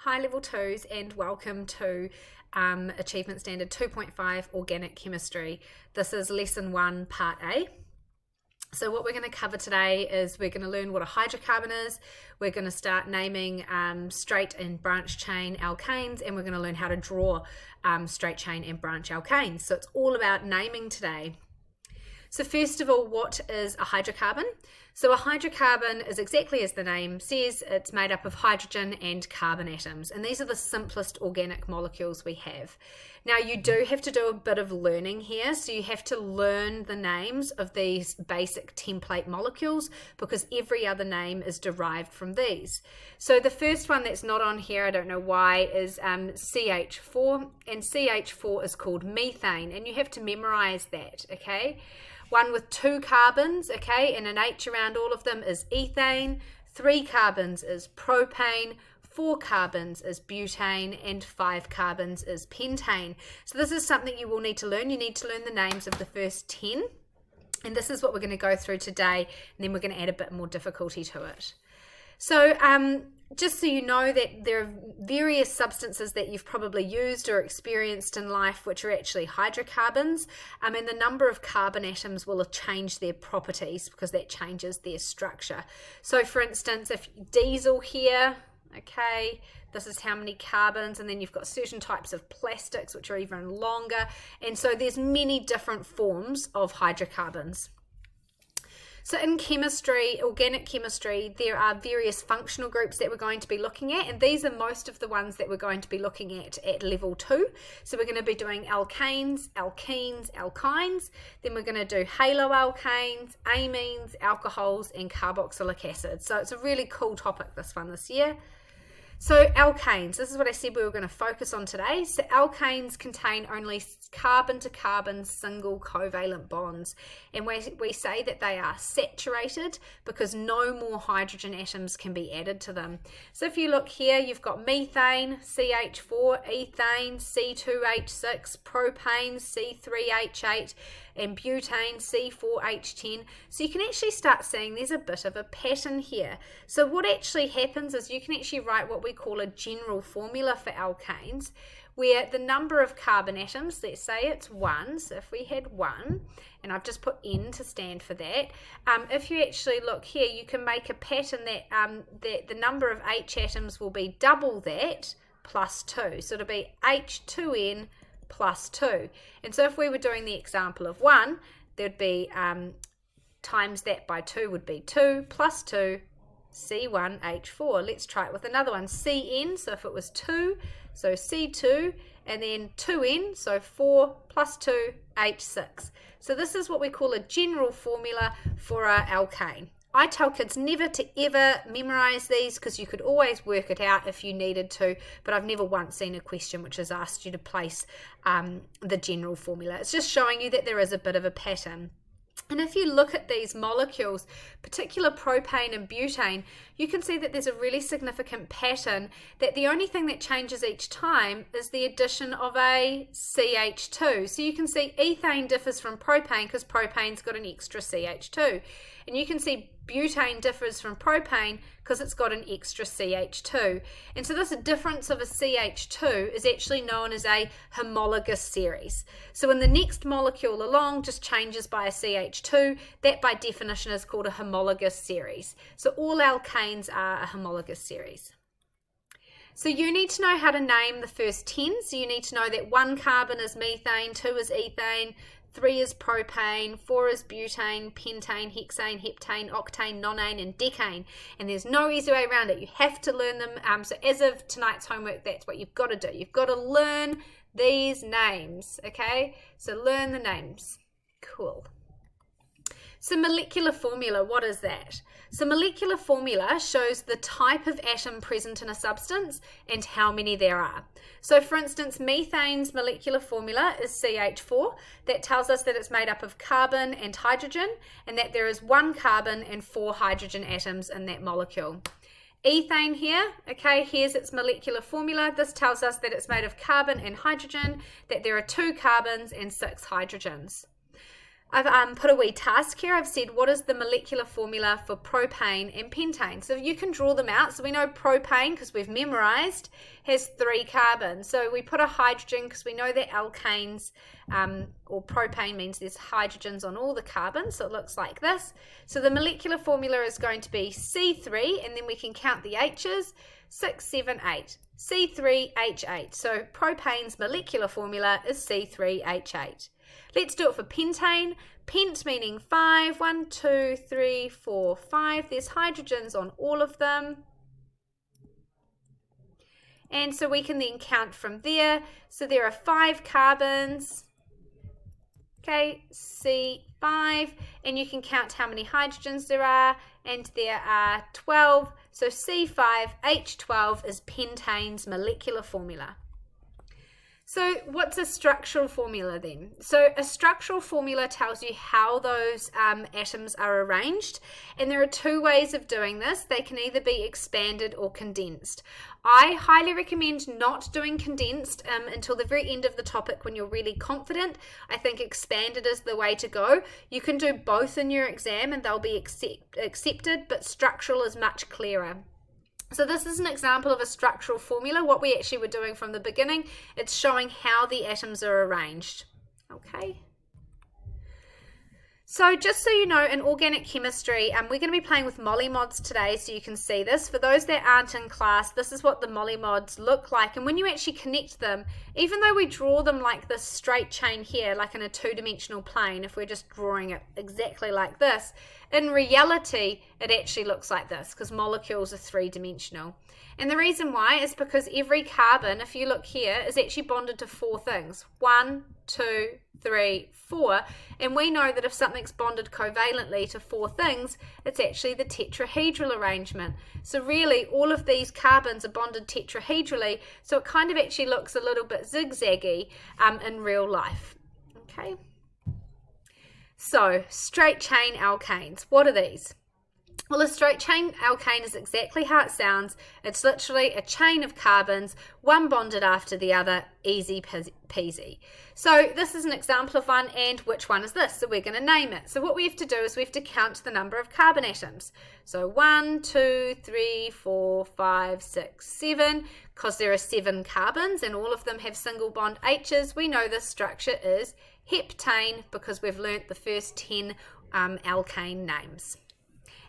Hi Level 2s and welcome to Achievement Standard 2.5 Organic Chemistry. This is Lesson 1 Part A. So what we're going to cover today is we're going to learn what a hydrocarbon is, we're going to start naming straight and branch chain alkanes, and we're going to learn how to draw straight chain and branch alkanes. So it's all about naming today. So first of all, what is a hydrocarbon? So a hydrocarbon is exactly as the name says, it's made up of hydrogen and carbon atoms, and these are the simplest organic molecules we have. Now you do have to do a bit of learning here, so you have to learn the names of these basic template molecules because every other name is derived from these. So the first one that's not on here, I don't know why, is CH4, and CH4 is called methane, and you have to memorize that, okay? One with 2 carbons, okay, and an H around all of them is ethane, 3 carbons is propane, 4 carbons is butane, and 5 carbons is pentane. So this is something you will need to learn. You need to learn the names of the first 10, and this is what we're going to go through today, and then we're going to add a bit more difficulty to it. So just so you know that there are various substances that you've probably used or experienced in life which are actually hydrocarbons, and the number of carbon atoms will change their properties because that changes their structure. So for instance, if diesel here, okay, this is how many carbons, and then you've got certain types of plastics which are even longer, and so there's many different forms of hydrocarbons. So in chemistry, organic chemistry, there are various functional groups that we're going to be looking at, and these are most of the ones that we're going to be looking at level 2. So we're going to be doing alkanes, alkenes, alkynes, then we're going to do haloalkanes, amines, alcohols, and carboxylic acid. So it's a really cool topic, this one this year. So alkanes, this is what I said we were going to focus on today. So alkanes contain only carbon-to-carbon single covalent bonds, and we say that they are saturated because no more hydrogen atoms can be added to them. So if you look here, you've got methane, CH4, ethane, C2H6, propane, C3H8, and butane, C4H10. So you can actually start seeing there's a bit of a pattern here. So what actually happens is you can actually write what we call a general formula for alkanes, where the number of carbon atoms, let's say it's 1, so if we had 1, and I've just put N to stand for that, if you actually look here, you can make a pattern that the number of H atoms will be double that plus 2, so it'll be H2N plus 2. And so if we were doing the example of 1, there'd be times that by 2 would be 2 plus 2, C1H4. Let's try it with another one, Cn, so if it was 2, so C2, and then 2N, so 4 plus 2, H6. So this is what we call a general formula for our alkane. I tell kids never to ever memorize these because you could always work it out if you needed to, but I've never once seen a question which has asked you to place the general formula. It's just showing you that there is a bit of a pattern. And if you look at these molecules, particular propane and butane, you can see that there's a really significant pattern that the only thing that changes each time is the addition of a CH2. So you can see ethane differs from propane because propane's got an extra CH2. And you can see butane differs from propane because it's got an extra CH2. And so this difference of a CH2 is actually known as a homologous series. So when the next molecule along just changes by a CH2, that by definition is called a homologous series. So all alkanes are a homologous series. So you need to know how to name the first 10. So you need to know that 1 carbon is methane, 2 is ethane, 3 is propane, 4 is butane, pentane, hexane, heptane, octane, nonane, and decane. And there's no easy way around it. You have to learn them. So as of tonight's homework, that's what you've got to do. You've got to learn these names, okay? So learn the names. Cool. So molecular formula, what is that? So molecular formula shows the type of atom present in a substance and how many there are. So for instance, methane's molecular formula is CH4. That tells us that it's made up of carbon and hydrogen, and that there is 1 carbon and 4 hydrogen atoms in that molecule. Ethane here, okay, here's its molecular formula. This tells us that it's made of carbon and hydrogen, that there are 2 carbons and 6 hydrogens. I've put a wee task here. I've said, what is the molecular formula for propane and pentane? So you can draw them out. So we know propane, because we've memorized, has 3 carbons. So we put a hydrogen because we know that alkanes, or propane means there's hydrogens on all the carbons. So it looks like this. So the molecular formula is going to be C3, and then we can count the H's, 6, 7, 8. C3H8. So propane's molecular formula is C3H8. Let's do it for pentane. Pent meaning 5. 1, 2, 3, 4, 5. There's hydrogens on all of them. And so we can then count from there. So there are 5 carbons. Okay, C5. And you can count how many hydrogens there are. And there are 12. So C5H12 is pentane's molecular formula. So what's a structural formula then? So a structural formula tells you how those atoms are arranged, and there are 2 ways of doing this. They can either be expanded or condensed. I highly recommend not doing condensed until the very end of the topic when you're really confident. I think expanded is the way to go. You can do both in your exam and they'll be accepted, but structural is much clearer. So this is an example of a structural formula, what we actually were doing from the beginning. It's showing how the atoms are arranged. Okay. So just so you know, in organic chemistry, we're going to be playing with molymods today, so you can see this. For those that aren't in class, this is what the molymods look like. And when you actually connect them, even though we draw them like this straight chain here, like in a 2-dimensional plane, if we're just drawing it exactly like this, in reality, it actually looks like this because molecules are 3-dimensional. And the reason why is because every carbon, if you look here, is actually bonded to 4 things. 1, 2, 3, 4. And we know that if something's bonded covalently to 4 things, it's actually the tetrahedral arrangement. So really, all of these carbons are bonded tetrahedrally, so it kind of actually looks a little bit zigzaggy in real life. Okay. So, straight chain alkanes. What are these? Well, a straight chain alkane is exactly how it sounds. It's literally a chain of carbons, one bonded after the other, easy peasy. So this is an example of one, and which one is this? So we're going to name it. So what we have to do is we have to count the number of carbon atoms. So 1, 2, 3, 4, 5, 6, 7. Because there are 7 carbons and all of them have single bond H's, we know this structure is heptane because we've learnt the first 10 alkane names.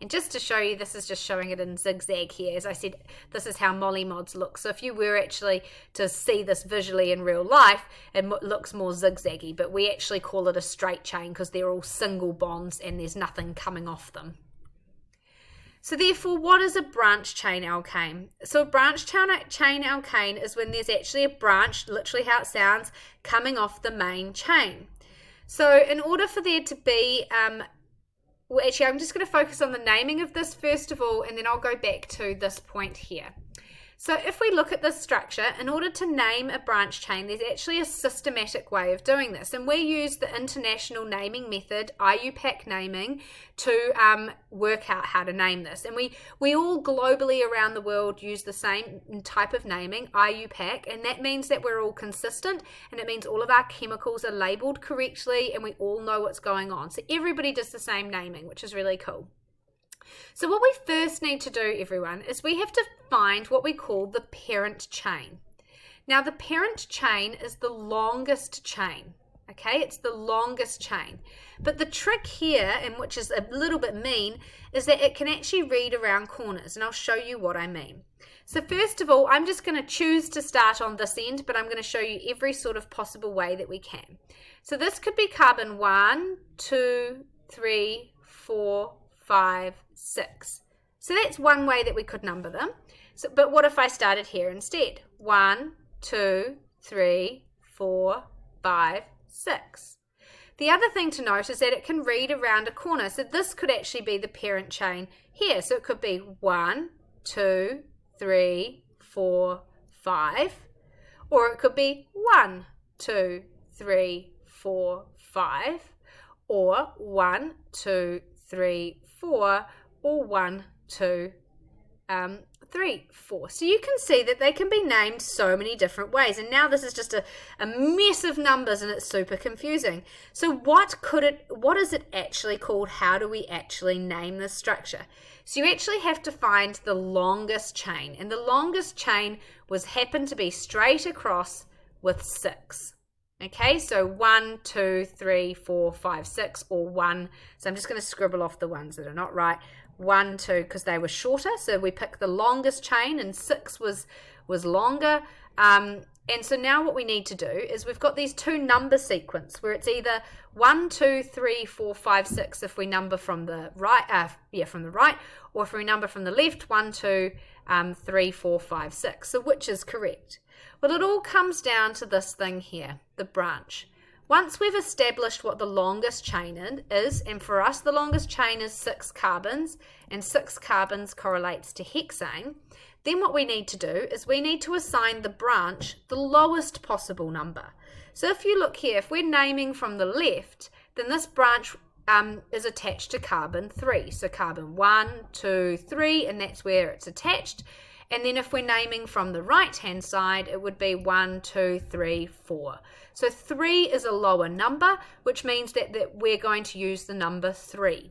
And just to show you, this is just showing it in zigzag here. As I said, this is how molymods look. So if you were actually to see this visually in real life, it looks more zigzaggy, but we actually call it a straight chain because they're all single bonds and there's nothing coming off them. So therefore, what is a branch chain alkane? So a branch chain alkane is when there's actually a branch, literally how it sounds, coming off the main chain. So in order for there to be well, actually, I'm just going to focus on the naming of this first of all, and then I'll go back to this point here. So if we look at this structure, in order to name a branch chain, there's actually a systematic way of doing this. And we use the international naming method, IUPAC naming, to work out how to name this. And we all globally around the world use the same type of naming, IUPAC, and that means that we're all consistent, and it means all of our chemicals are labeled correctly, and we all know what's going on. So everybody does the same naming, which is really cool. So what we first need to do, everyone, is we have to find what we call the parent chain. Now, the parent chain is the longest chain, okay? It's the longest chain. But the trick here, and which is a little bit mean, is that it can actually read around corners, and I'll show you what I mean. So first of all, I'm just going to choose to start on this end, but I'm going to show you every sort of possible way that we can. So this could be carbon 1, 2, 3, 4, 5, 6. So that's one way that we could number them. So, but what if I started here instead? 1, 2, 3, 4, 5, 6. The other thing to note is that it can read around a corner. So this could actually be the parent chain here. So it could be 1, 2, 3, 4, 5. Or it could be 1, 2, 3, 4, 5. Or 1, 2, 3, 4. Or 1, 2, 3, 4. So you can see that they can be named so many different ways. And now this is just a mess of numbers and it's super confusing. So what is it actually called? How do we actually name this structure? So you actually have to find the longest chain. And the longest chain happened to be straight across with 6. Okay, so 1, 2, 3, 4, 5, 6, or 1. So I'm just going to scribble off the ones that are not right. 1, 2, because they were shorter. So we picked the longest chain, and 6 was longer. And so now what we need to do is we've got these two number sequence where it's either 1, 2, 3, 4, 5, 6 if we number from the right, or if we number from the left, 1, 2, 3, 4, 5, 6. So which is correct? Well, it all comes down to this thing here, the branch. Once we've established what the longest chain is, and for us the longest chain is 6 carbons, and 6 carbons correlates to hexane, then what we need to do is we need to assign the branch the lowest possible number. So if you look here, if we're naming from the left, then this branch is attached to carbon 3. So carbon 1, 2, 3, and that's where it's attached. And then if we're naming from the right-hand side, it would be 1, 2, 3, 4. So 3 is a lower number, which means that we're going to use the number 3.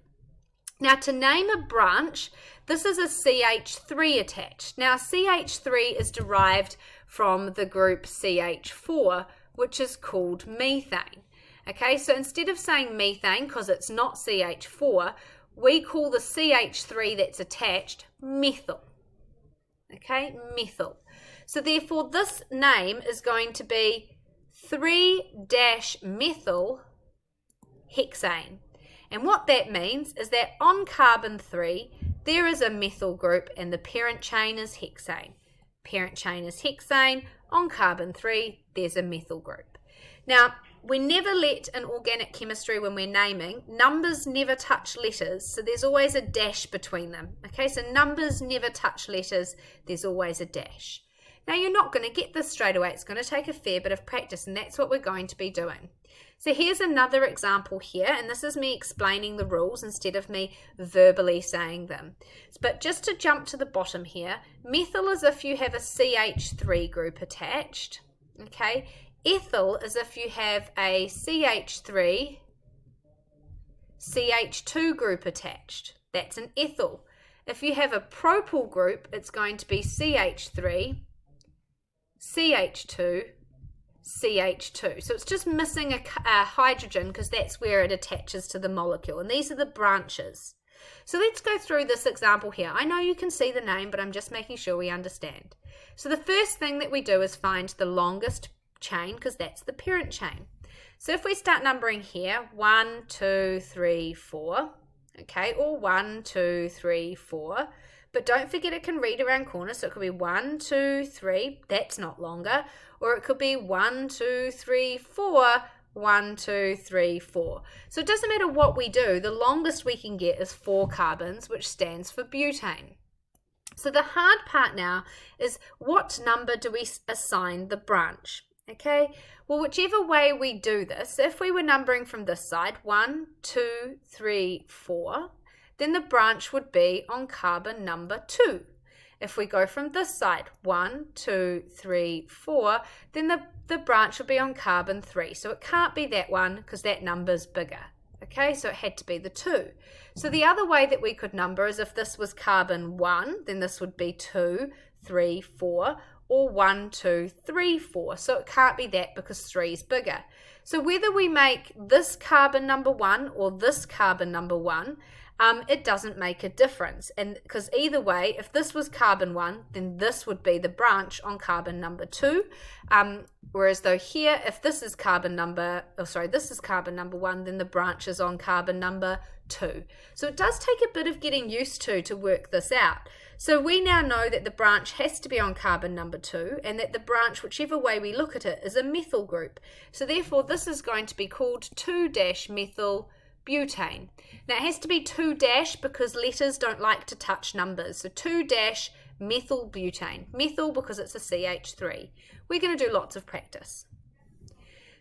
Now to name a branch, this is a CH3 attached. Now CH3 is derived from the group CH4, which is called methane. Okay, so instead of saying methane, because it's not CH4, we call the CH3 that's attached methyl. Okay, methyl. So therefore this name is going to be 3-methyl hexane. And what that means is that on carbon 3 there is a methyl group and the parent chain is hexane. Parent chain is hexane. On carbon 3 there's a methyl group. Now we never let in organic chemistry, when we're naming, numbers never touch letters, so there's always a dash between them. Okay, so numbers never touch letters, there's always a dash. Now you're not going to get this straight away, it's going to take a fair bit of practice, and that's what we're going to be doing. So here's another example here, and this is me explaining the rules instead of me verbally saying them. But just to jump to the bottom here, methyl is if you have a CH3 group attached. Okay, ethyl is if you have a CH3 CH2 group attached. That's an ethyl. If you have a propyl group, it's going to be CH3 CH2 CH2. So it's just missing a hydrogen because that's where it attaches to the molecule. And these are the branches. So let's go through this example here. I know you can see the name, but I'm just making sure we understand. So the first thing that we do is find the longest chain, because that's the parent chain. So if we start numbering here, 1, 2, 3, 4, okay, or 1, 2, 3, 4, but don't forget it can read around corners, so it could be 1, 2, 3, that's not longer, or it could be 1, 2, 3, 4, 1, 2, 3, 4. So it doesn't matter what we do, the longest we can get is 4 carbons, which stands for butane. So the hard part now is, what number do we assign the branch? Okay, well, whichever way we do this, if we were numbering from this side, 1, 2, 3, 4, then the branch would be on carbon number 2. If we go from this side, 1, 2, 3, 4, then the branch would be on carbon 3. So it can't be that one because that number's bigger. Okay, so it had to be the 2. So the other way that we could number is if this was carbon 1, then this would be 2, 3, 4, or 1, 2, 3, 4. So it can't be that because 3 is bigger. So whether we make this carbon number 1 or this carbon number 1, it doesn't make a difference. And because either way, if this was carbon 1, then this would be the branch on carbon number 2. Whereas though here, if this is carbon number, this is carbon number 1, then the branch is on carbon number 2. So it does take a bit of getting used to work this out. So we now know that the branch has to be on carbon number 2, and that the branch, whichever way we look at it, is a methyl group. So therefore this is going to be called 2-methyl butane. Now it has to be 2- because letters don't like to touch numbers. So 2-methyl butane. Methyl because it's a CH3. We're going to do lots of practice.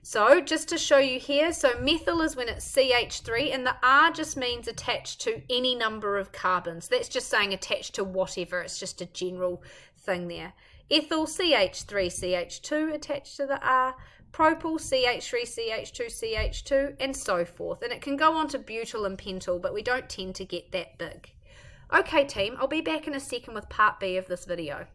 So just to show you here, so methyl is when it's CH3, and the R just means attached to any number of carbons. That's just saying attached to whatever. It's just a general thing there. Ethyl, CH3CH2 attached to the R. Propyl, CH3CH2CH2, and so forth. And it can go on to butyl and pentyl, but we don't tend to get that big. Okay team, I'll be back in a second with part B of this video.